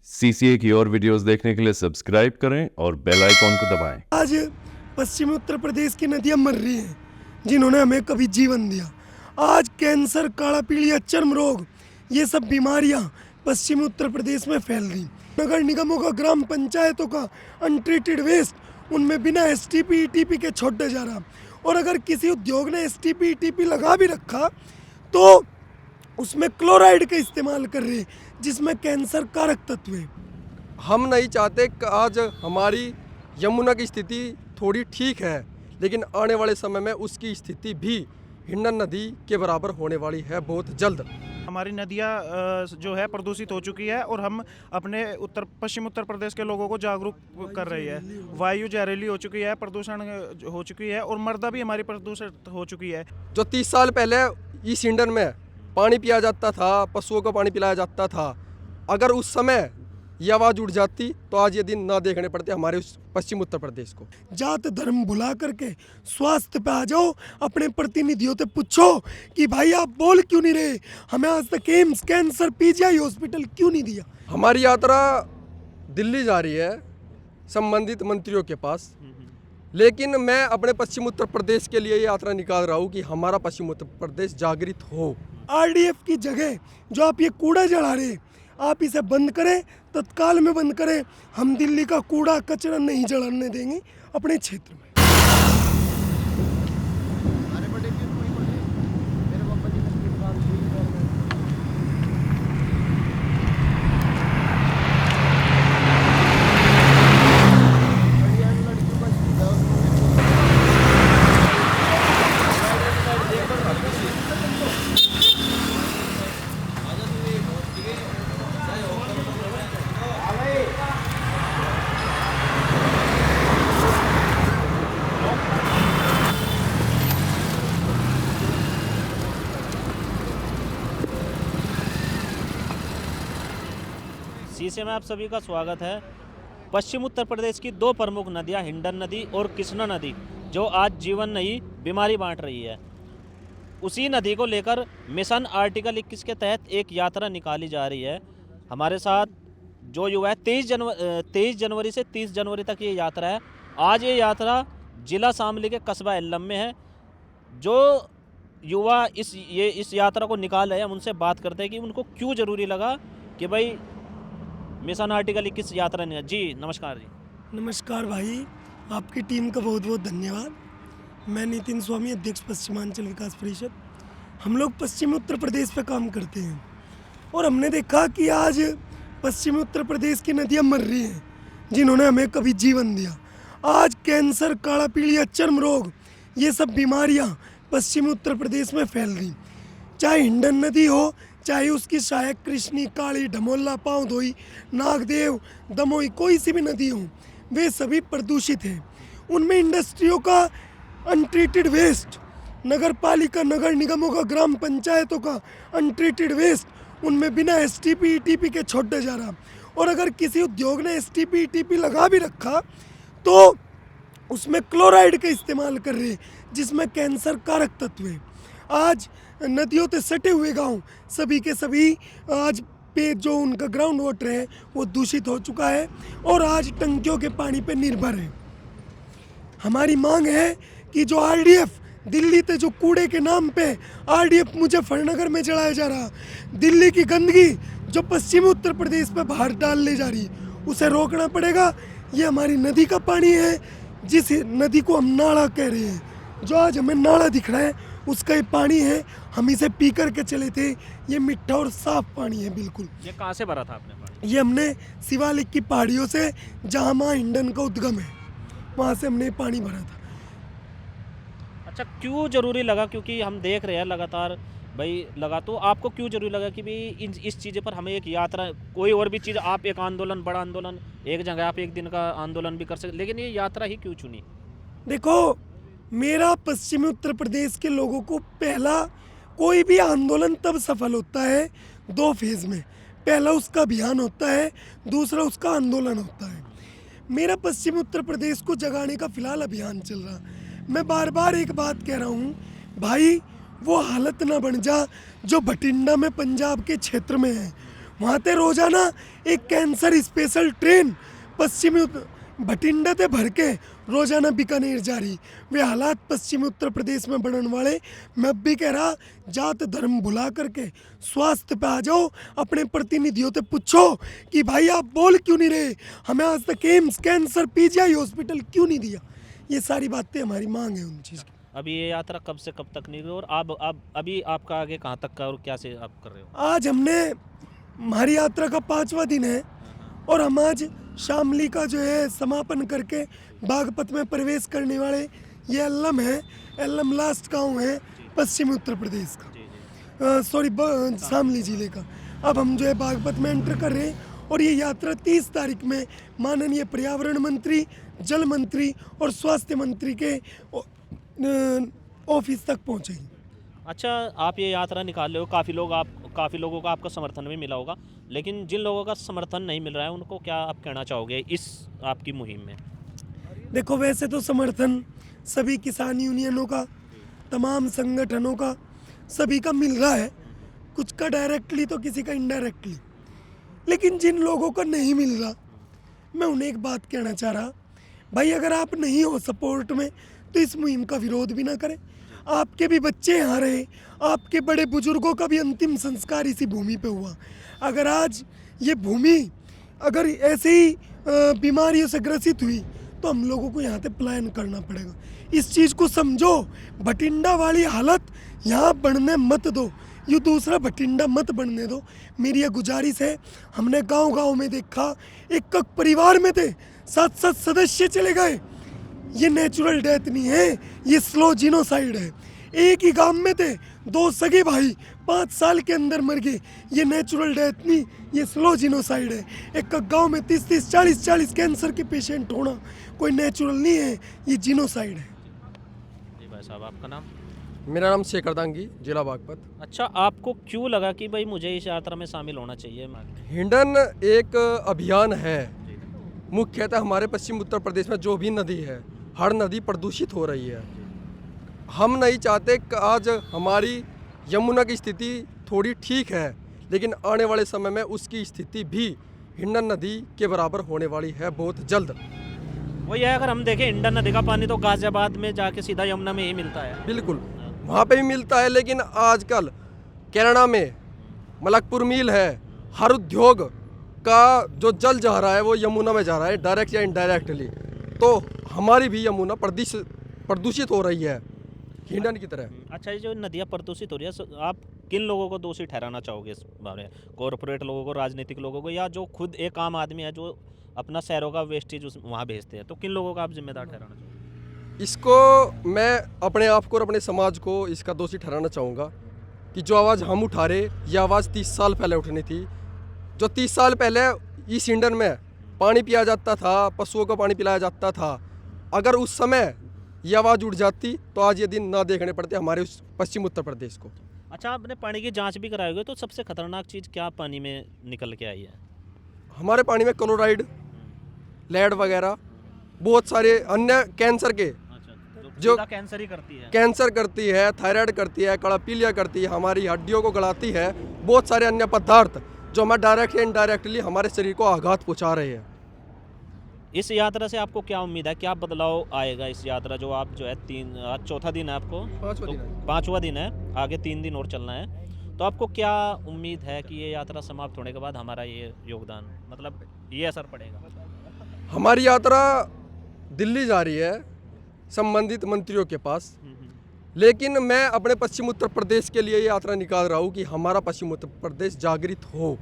CCA की और videos देखने के लिए सब्सक्राइब करें और बेल आइकॉन को दबाएं। आज पश्चिमी उत्तर प्रदेश की नदियां मर रही हैं जिन्होंने हमें कभी जीवन दिया। आज कैंसर, काला पीलिया, चर्म रोग, ये सब बीमारियां पश्चिमी उत्तर प्रदेश में फैल रही। नगर निगमों का, ग्राम पंचायतों का अनट्रीटेड वेस्ट, उनमें बिना एसटीपी ईटीपी के छोड़ा जा रहा। और अगर किसी उद्योग ने एसटीपी ईटीपी लगा भी रखा तो उसमें क्लोराइड का इस्तेमाल कर रहे, जिसमें कैंसर कारक तत्व है। हम नहीं चाहते कि आज हमारी यमुना की स्थिति थोड़ी ठीक है, लेकिन आने वाले समय में उसकी स्थिति भी हिंडन नदी के बराबर होने वाली है बहुत जल्द। हमारी नदियाँ जो है प्रदूषित हो चुकी है और हम अपने पश्चिम उत्तर प्रदेश के लोगों को जागरूक कर रही है। वायु जहरीली हो चुकी है, प्रदूषण हो चुकी है और मृदा भी हमारी प्रदूषित हो चुकी है। जो 30 साल पहले इस हिंडन में पानी पिया जाता था, पशुओं को पानी पिलाया जाता था, अगर उस समय ये आवाज़ उठ जाती तो आज ये दिन ना देखने पड़ते हमारे उस पश्चिम उत्तर प्रदेश को। जात धर्म भुला करके स्वास्थ्य पे आ जाओ, अपने प्रतिनिधियों से पूछो कि भाई आप बोल क्यों नहीं रहे, हमें आज तक एम्स, कैंसर, पीजीआई हॉस्पिटल क्यों नहीं दिया। हमारी यात्रा दिल्ली जा रही है संबंधित मंत्रियों के पास, लेकिन मैं अपने पश्चिम उत्तर प्रदेश के लिए यात्रा निकाल रहा हूँ कि हमारा पश्चिम उत्तर प्रदेश जागृत हो। आरडीएफ की जगह जो आप ये कूड़ा जला रहे, आप इसे बंद करें, तत्काल में बंद करें। हम दिल्ली का कूड़ा कचरा नहीं जलाने देंगे अपने क्षेत्र में। सीसे में आप सभी का स्वागत है। पश्चिम उत्तर प्रदेश की दो प्रमुख नदियां हिंडन नदी और कृष्णा नदी, जो आज जीवन नई बीमारी बांट रही है, उसी नदी को लेकर मिशन आर्टिकल 21 के तहत एक यात्रा निकाली जा रही है। हमारे साथ जो युवा है 23 जनवरी से 30 जनवरी तक ये यात्रा है। आज ये यात्रा जिला शामली के कस्बा एल्लम में है। जो युवा इस यात्रा को निकाल रहे हैं, हम उनसे बात करते हैं कि उनको क्यों ज़रूरी लगा कि भाई मिशन आर्टिकल 21 यात्रा नहीं। जी नमस्कार। जी नमस्कार भाई, आपकी टीम का बहुत बहुत धन्यवाद। मैं नितिन स्वामी, अध्यक्ष पश्चिमांचल विकास परिषद। हम लोग पश्चिम उत्तर प्रदेश पे काम करते हैं और हमने देखा कि आज पश्चिमी उत्तर प्रदेश की नदियां मर रही हैं जिन्होंने हमें कभी जीवन दिया। आज कैंसर, काला पीलिया, चर्म रोग, ये सब बीमारियां पश्चिमी उत्तर प्रदेश में फैल रही। चाहे हिंडन नदी हो, चाहे उसकी सहायक कृष्णी, काली, ढमोला, पाँवधोई, नागदेव, दमोई, कोई सी भी नदी हो, वे सभी प्रदूषित हैं। उनमें इंडस्ट्रियों का अनट्रीटेड वेस्ट, नगर पालिका, नगर निगमों का, ग्राम पंचायतों का अनट्रीटेड वेस्ट, उनमें बिना एसटीपी ईटीपी के छोड़ा जा रहा। और अगर किसी उद्योग ने एसटीपी ईटीपी लगा भी रखा तो उसमें क्लोराइड का इस्तेमाल कर रहे, जिसमें कैंसर कारक तत्व है। आज नदियों से सटे हुए गांव सभी के सभी आज पे जो उनका ग्राउंड वाटर है वो दूषित हो चुका है और आज टंकियों के पानी पे निर्भर है। हमारी मांग है कि जो आरडीएफ दिल्ली से जो कूड़े के नाम पे आरडीएफ मुजफ्फरनगर में जलाया जा रहा, दिल्ली की गंदगी जो पश्चिमी उत्तर प्रदेश पे बाहर डाल ले जा रही, उसे रोकना पड़ेगा। ये हमारी नदी का पानी है, जिस नदी को हम नाला कह रहे हैं, जो आज हमें नाला दिख रहा है उसका ये पानी है। हम इसे पी कर के चले थे। ये मीठा और साफ पानी है बिल्कुल। ये कहाँ से भरा था आपने पानी? ये हमने शिवालिक की पहाड़ियों से, जहाँ माँ हिंडन का उद्गम है, वहाँ से हमने पानी भरा था। अच्छा, क्यों ज़रूरी लगा? क्योंकि हम देख रहे हैं लगातार भाई लगा, तो आपको क्यों ज़रूरी लगा कि भाई इस चीज़ पर हमें एक यात्रा, कोई और भी चीज़, आप एक आंदोलन, बड़ा आंदोलन, एक जगह आप एक दिन का आंदोलन भी कर सकते, लेकिन ये यात्रा ही क्यों चुनी? देखो, मेरा पश्चिमी उत्तर प्रदेश के लोगों को पहला कोई भी आंदोलन तब सफल होता है दो फेज में। पहला उसका अभियान होता है, दूसरा उसका आंदोलन होता है। मेरा पश्चिमी उत्तर प्रदेश को जगाने का फिलहाल अभियान चल रहा। मैं बार बार एक बात कह रहा हूँ, भाई वो हालत ना बन जा जो भटिंडा में पंजाब के क्षेत्र में है, वहाँ ते रोजाना एक कैंसर स्पेशल ट्रेन पश्चिमी भटिंडा ते भर के रोजाना बीकानेर जा रही। वे हालात पश्चिमी उत्तर प्रदेश में बढ़ने वाले, मैं अब भी कह रहा, जात धर्म भुला करके स्वास्थ्य पे आ जाओ, अपने प्रतिनिधियों से पूछो कि भाई आप बोल क्यों नहीं रहे, हमें आज तक एम्स, कैंसर, पीजीआई हॉस्पिटल क्यों नहीं दिया। ये सारी बातें हमारी मांग है उन चीज़ की। अभी ये यात्रा कब से कब तक निकली और अब अभी आपका आगे कहाँ तक का और क्या से आप कर रहे हो? आज हमने, हमारी यात्रा का 5वां दिन है और हम आज शामली का जो है समापन करके बागपत में प्रवेश करने वाले। ये एल्लम है, एल्लम लास्ट गांव है पश्चिमी उत्तर प्रदेश का, सॉरी शामली जिले का। अब हम जो है बागपत में एंटर कर रहे हैं और ये यात्रा 30 तारीख में माननीय पर्यावरण मंत्री, जल मंत्री और स्वास्थ्य मंत्री के ऑफिस तक पहुंचेगी। अच्छा, आप ये यात्रा निकाल रहे हो, काफ़ी लोगों का आपका समर्थन भी मिला होगा, लेकिन जिन लोगों का समर्थन नहीं मिल रहा है उनको क्या आप कहना चाहोगे इस आपकी मुहिम में? देखो, वैसे तो समर्थन सभी किसान यूनियनों का, तमाम संगठनों का, सभी का मिल रहा है, कुछ का डायरेक्टली तो किसी का इनडायरेक्टली। लेकिन जिन लोगों का नहीं मिल रहा, मैं उन्हें एक बात कहना चाह रहा, भाई अगर आप नहीं हो सपोर्ट में तो इस मुहिम का विरोध भी ना करें। आपके भी बच्चे यहाँ रहे, आपके बड़े बुजुर्गों का भी अंतिम संस्कार इसी भूमि पे हुआ। अगर आज ये भूमि अगर ऐसे ही बीमारियों से ग्रसित हुई तो हम लोगों को यहाँ से पलायन करना पड़ेगा। इस चीज़ को समझो, भटिंडा वाली हालत यहाँ बढ़ने मत दो, ये दूसरा भटिंडा मत बनने दो। मेरी ये गुजारिश है। हमने गांव-गांव में देखा, एक परिवार में थे 7-7 सदस्य चले गए। ये नेचुरल डेथ नहीं है, ये स्लो जीनोसाइड है। एक ही गांव में थे 2 सगे भाई 5 साल के अंदर मर गए। ये नेचुरल डेथ नहीं, ये स्लो जीनोसाइड है। एक गांव में 30-30, 40-40 कैंसर के पेशेंट होना कोई नेचुरल नहीं है, ये जीनोसाइड है। जी भाई साहब, आपका नाम? मेरा नाम शेखर दांगी, जिला बागपत। अच्छा, आपको क्यों लगा कि भाई मुझे इस यात्रा में शामिल होना चाहिए? हिंडन एक अभियान है, मुख्यतः हमारे पश्चिम उत्तर प्रदेश में जो भी नदी है, हर नदी प्रदूषित हो रही है। हम नहीं चाहते कि आज हमारी यमुना की स्थिति थोड़ी ठीक है, लेकिन आने वाले समय में उसकी स्थिति भी हिंडन नदी के बराबर होने वाली है बहुत जल्द। वही है, अगर हम देखें हिंडन नदी का पानी तो गाजियाबाद में जाके सीधा यमुना में ही मिलता है। बिल्कुल, वहाँ पे भी मिलता है, लेकिन आजकल कैनेडा में मलकपुर मिल है, हर उद्योग का जो जल जा रहा है वो यमुना में जा रहा है, डायरेक्ट या इनडायरेक्टली। तो हमारी भी यमुना प्रदूषित हो रही है हिंडन की तरह। अच्छा, ये जो नदियाँ प्रदूषित हो रही है, आप किन लोगों को दोषी ठहराना चाहोगे इस बारे में? कॉरपोरेट लोगों को, राजनीतिक लोगों को, या जो खुद एक आम आदमी है जो अपना शहरों का वेस्टेज वहाँ भेजते हैं? तो किन लोगों का आप जिम्मेदार ठहराना चाहोगे? इसको मैं अपने आप को और अपने समाज को इसका दोषी ठहराना चाहूँगा कि जो आवाज़ हम उठा रहे, ये आवाज़ 30 साल पहले उठनी थी। जो 30 साल पहले इस हिंडन में पानी पिया जाता था, पशुओं को पानी पिलाया जाता था, अगर उस समय ये आवाज़ उठ जाती तो आज ये दिन ना देखने पड़ते हमारे उस पश्चिम उत्तर प्रदेश को। अच्छा, आपने पानी की जांच भी कराई होगी, तो सबसे खतरनाक चीज़ क्या पानी में निकल के आई है? हमारे पानी में क्लोराइड, लेड वगैरह, बहुत सारे अन्य कैंसर के, जो कैंसर ही करती है, कैंसर करती है, थायराइड करती है, कड़ापीलिया करती है, हमारी हड्डियों को गलाती है, बहुत सारे अन्य पदार्थ जो हमें डायरेक्ट या इनडायरेक्टली हमारे शरीर को आघात पहुंचा रहे हैं। इस यात्रा से आपको क्या उम्मीद है, क्या बदलाव आएगा इस यात्रा? जो आप जो है आज चौथा दिन है आपको, पाँचवा दिन है, आगे 3 दिन और चलना है, तो आपको क्या उम्मीद है कि ये यात्रा समाप्त होने के बाद हमारा ये योगदान, मतलब ये असर पड़ेगा? हमारी यात्रा दिल्ली जा रही है संबंधित मंत्रियों के पास, लेकिन मैं अपने पश्चिम उत्तर प्रदेश के लिए ये यात्रा निकाल रहा हूँ कि हमारा पश्चिम उत्तर प्रदेश जागृत हो।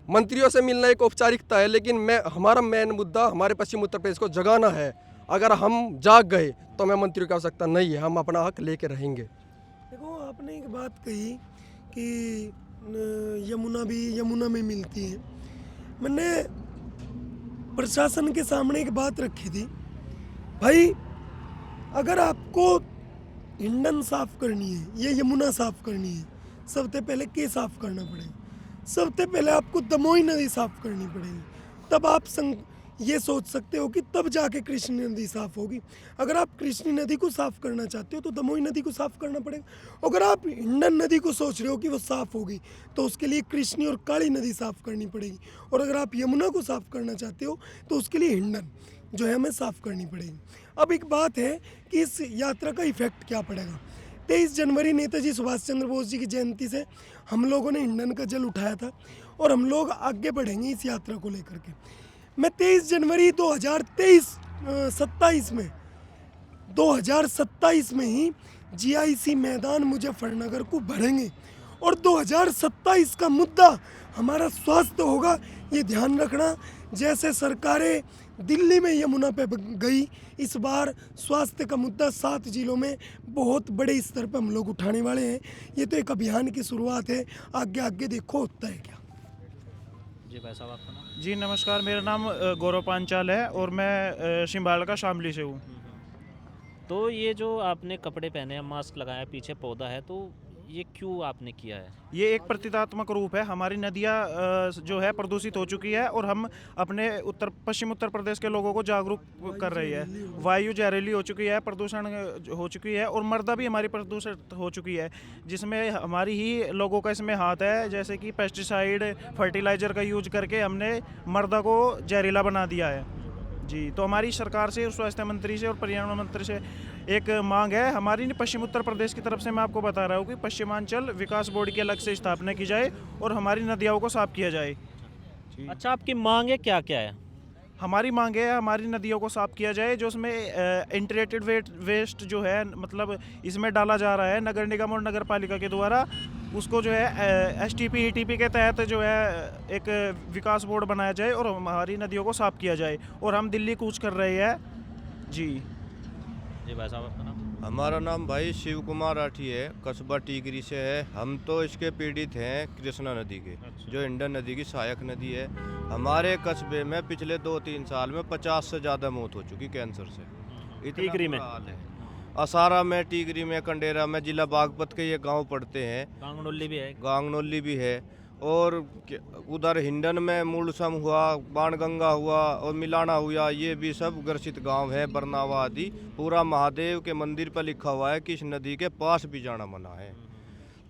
मंत्रियों से मिलना एक औपचारिकता है, लेकिन हमारा मेन मुद्दा हमारे पश्चिम उत्तर प्रदेश को जगाना है। अगर हम जाग गए तो हमें मंत्रियों की आवश्यकता नहीं है, हम अपना हक लेके रहेंगे। देखो, आपने एक बात कही कि यमुना में मिलती है। मैंने प्रशासन के सामने एक बात रखी थी, भाई अगर आपको हिंडन साफ करनी है, ये यमुना साफ करनी है, सबसे पहले के साफ करना पड़ेगा। सबसे पहले आपको दमोही नदी साफ करनी पड़ेगी, तब आप ये सोच सकते हो कि तब जाके कृष्ण नदी साफ होगी। अगर आप कृष्ण नदी को साफ करना चाहते हो तो दमोही नदी को साफ करना पड़ेगा। अगर आप हिंडन नदी को सोच रहे हो कि वो साफ होगी तो उसके लिए कृष्णी और काली नदी साफ करनी पड़ेगी। और अगर आप यमुना को साफ करना चाहते हो तो उसके लिए हिंडन जो है हमें साफ करनी पड़ेगी। अब एक बात है कि इस यात्रा का इफेक्ट क्या पड़ेगा। 23 जनवरी नेताजी सुभाष चंद्र बोस जी की जयंती से हम लोगों ने हिंडन का जल उठाया था और हम लोग आगे बढ़ेंगे इस यात्रा को लेकर के। मैं 23 जनवरी 2027 में ही GIC मैदान मुजफ्फरनगर को भरेंगे और 2027 का मुद्दा हमारा स्वास्थ्य होगा। ये ध्यान रखना, जैसे सरकारें दिल्ली में यमुना पे गई, इस बार स्वास्थ्य का मुद्दा 7 जिलों में बहुत बड़े स्तर पर हम लोग उठाने वाले हैं। ये तो एक अभियान की शुरुआत है, आगे आगे देखो होता है क्या। जी भाई साहब, आपका नाम? जी नमस्कार, मेरा नाम गौरव पांचाल है और मैं शिम्बाल का शामली से हूँ। तो ये जो आपने कपड़े पहने हैं, मास्क लगाया, पीछे पौधा है, तो ये क्यों आपने किया है? ये एक प्रतीकात्मक रूप है। हमारी नदियाँ जो है प्रदूषित हो चुकी है और हम अपने पश्चिम उत्तर प्रदेश के लोगों को जागरूक कर रही है। वायु जहरीली हो चुकी है, प्रदूषण हो चुकी है और मृदा भी हमारी प्रदूषित हो चुकी है, जिसमें हमारी ही लोगों का इसमें हाथ है। जैसे कि पेस्टिसाइड, फर्टिलाइज़र का यूज करके हमने मृदा को जहरीला बना दिया है। जी, तो हमारी सरकार से, स्वास्थ्य मंत्री से और पर्यावरण मंत्री से एक मांग है हमारी पश्चिम उत्तर प्रदेश की तरफ से। मैं आपको बता रहा हूँ कि पश्चिमांचल विकास बोर्ड की अलग से स्थापना की जाए और हमारी नदियों को साफ किया जाए। अच्छा, आपकी मांग है, क्या क्या है? हमारी मांग है हमारी नदियों को साफ किया जाए। जो उसमें इंटीग्रेटेड वेस्ट जो है, मतलब इसमें डाला जा रहा है नगर निगम और नगर पालिका के द्वारा, उसको जो है STP ETP के तहत जो है एक विकास बोर्ड बनाया जाए और हमारी नदियों को साफ किया जाए। और हम दिल्ली कूच कर रहे हैं। जी जी भाई साहब, आपका नाम? हमारा नाम भाई शिव कुमार राठी है, कस्बा टीकरी से है। हम तो इसके पीड़ित हैं कृष्णा नदी के, जो हिंडन नदी की सहायक नदी है। हमारे कस्बे में पिछले 2-3 साल में 50 से ज़्यादा मौत हो चुकी कैंसर से। इतना टीकरी में? बुरा हाल है। असारा में, टीकरी में, कंडेरा में, जिला बागपत के ये गांव पड़ते हैं। गांगनोली भी है? गांगनोली भी है। और उधर हिंडन में मूलसम हुआ, बाणगंगा हुआ और मिलाना हुआ, ये भी सब ग्रसित गांव है। बरनावा आदि पूरा महादेव के मंदिर पर लिखा हुआ है कि इस नदी के पास भी जाना मना है।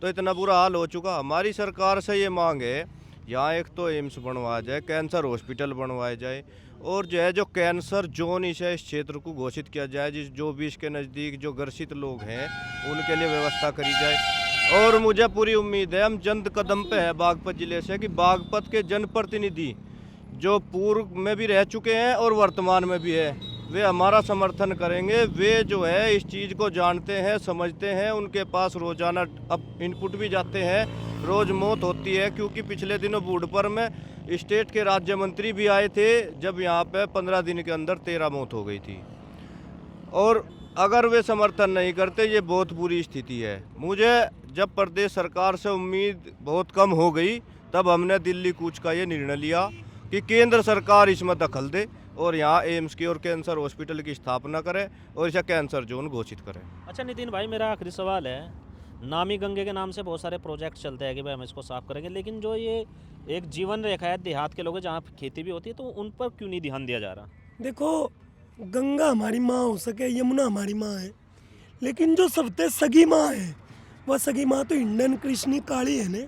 तो इतना बुरा हाल हो चुका। हमारी सरकार से ये मांग है, यहाँ एक तो एम्स बनवाया जाए, कैंसर हॉस्पिटल बनवाया जाए और जो है जो कैंसर जोन इस क्षेत्र को घोषित किया जाए, जो भी इसके नज़दीक जो ग्रसित लोग हैं उनके लिए व्यवस्था करी जाए। और मुझे पूरी उम्मीद है, हम जल्द कदम पे है बागपत ज़िले से, कि बागपत के जनप्रतिनिधि जो पूर्व में भी रह चुके हैं और वर्तमान में भी है, वे हमारा समर्थन करेंगे। वे जो है इस चीज़ को जानते हैं, समझते हैं, उनके पास रोज़ाना अब इनपुट भी जाते हैं। रोज़ मौत होती है, क्योंकि पिछले दिनों बूढ़पर में स्टेट के राज्य मंत्री भी आए थे, जब यहाँ पे 15 दिन के अंदर 13 मौत हो गई थी। और अगर वे समर्थन नहीं करते, ये बहुत बुरी स्थिति है। मुझे जब प्रदेश सरकार से उम्मीद बहुत कम हो गई, तब हमने दिल्ली कूच का ये निर्णय लिया कि केंद्र सरकार इसमें दखल दे और यहाँ एम्स की और कैंसर हॉस्पिटल की स्थापना करे और इसे कैंसर जोन घोषित करे। अच्छा नितिन भाई, मेरा आखिरी सवाल है, नामी गंगे के नाम से बहुत सारे प्रोजेक्ट चलते हैं कि भाई हम इसको साफ करेंगे, लेकिन जो ये एक जीवन रेखा है देहात के लोग जहाँ खेती भी होती है, तो उन पर क्यों नहीं ध्यान दिया जा रहा? देखो, गंगा हमारी माँ हो सके, यमुना हमारी माँ है, लेकिन जो सबसे सगी माँ है वह सगी माँ तो हिंडन कृष्णी काली है ने,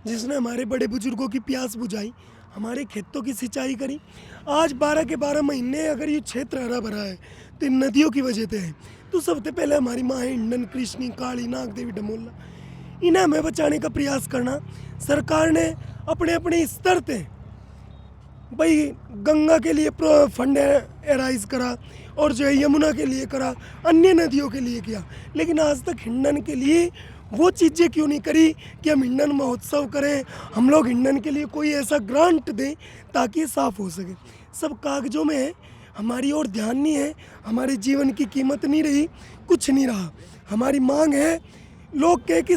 जिसने हमारे बड़े बुजुर्गों की प्यास बुझाई, हमारे खेतों की सिंचाई करी। आज 12 के 12 महीने अगर ये क्षेत्र हरा भरा है तो इन नदियों की वजह से है। तो सबसे पहले हमारी माँ है हिंडन कृष्णी काली, नाग देवी, डमोला। इन्हें हमें बचाने का प्रयास करना। सरकार ने अपने अपने स्तर से भाई गंगा के लिए फंड एराइज करा और जो है यमुना के लिए करा, अन्य नदियों के लिए किया, लेकिन आज तक हिंडन के लिए वो चीज़ें क्यों नहीं करी कि हम हिंडन महोत्सव करें, हम लोग हिंडन के लिए कोई ऐसा ग्रांट दें ताकि ये साफ हो सके। सब कागजों में है, हमारी ओर ध्यान नहीं है, हमारे जीवन की कीमत नहीं रही, कुछ नहीं रहा। हमारी मांग है, लोग कहे कि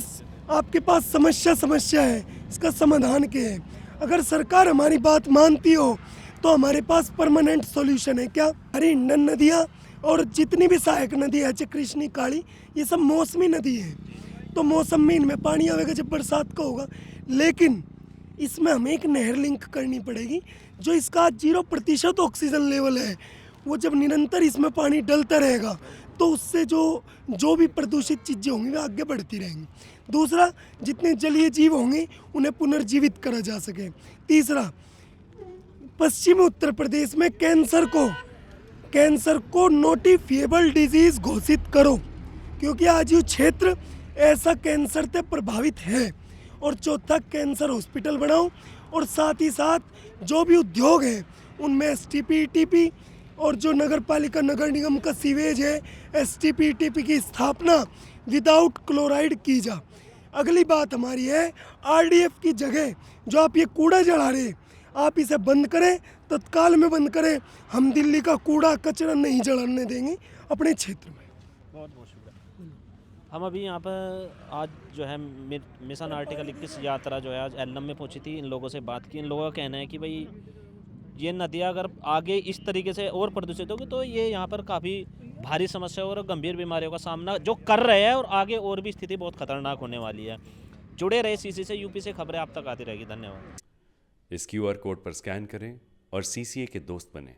आपके पास समस्या है, इसका समाधान क्या है? अगर सरकार हमारी बात मानती हो तो हमारे पास परमानेंट सॉल्यूशन है। क्या? हमारी हिंडन नदियाँ और जितनी भी सहायक नदी है, कृष्णी, काली, ये सब मौसमी नदी है, तो मौसम में इनमें पानी आएगा जब बरसात का होगा। लेकिन इसमें हमें एक नहर लिंक करनी पड़ेगी। जो इसका 0% ऑक्सीजन लेवल है, वो जब निरंतर इसमें पानी डलता रहेगा तो उससे जो भी प्रदूषित चीज़ें होंगी वे आगे बढ़ती रहेंगी। दूसरा, जितने जलीय जीव होंगे उन्हें पुनर्जीवित करा जा सके। तीसरा, पश्चिमी उत्तर प्रदेश में कैंसर को नोटिफिएबल डिजीज घोषित करो, क्योंकि आज ये क्षेत्र ऐसा कैंसर से प्रभावित है। और चौथा, कैंसर हॉस्पिटल बनाओ, और साथ ही साथ जो भी उद्योग है उनमें STP ETP और जो नगर पालिका नगर निगम का सीवेज है STP ETP की स्थापना विदाउट क्लोराइड की जा। अगली बात हमारी है RDF की जगह जो आप ये कूड़ा जला रहे हैं, आप इसे बंद करें, तत्काल में बंद करें। हम दिल्ली का कूड़ा कचरा नहीं जलाने देंगे अपने क्षेत्र में। बहुत बहुत शुक्रिया। हम अभी यहाँ पर आज जो है मिशन आर्टिकल 21 यात्रा जो है आज एलम में पहुँची थी। इन लोगों से बात की। इन लोगों का कहना है कि भाई ये नदियाँ अगर आगे इस तरीके से और प्रदूषित होगी तो ये यहाँ पर काफ़ी भारी समस्या और गंभीर बीमारियों का सामना जो कर रहे हैं, और आगे और भी स्थिति बहुत खतरनाक होने वाली है। जुड़े रहे CC से, UP से खबरें आप तक आती रहेगी। धन्यवाद। इस QR कोड पर स्कैन करें और CCA के दोस्त बने।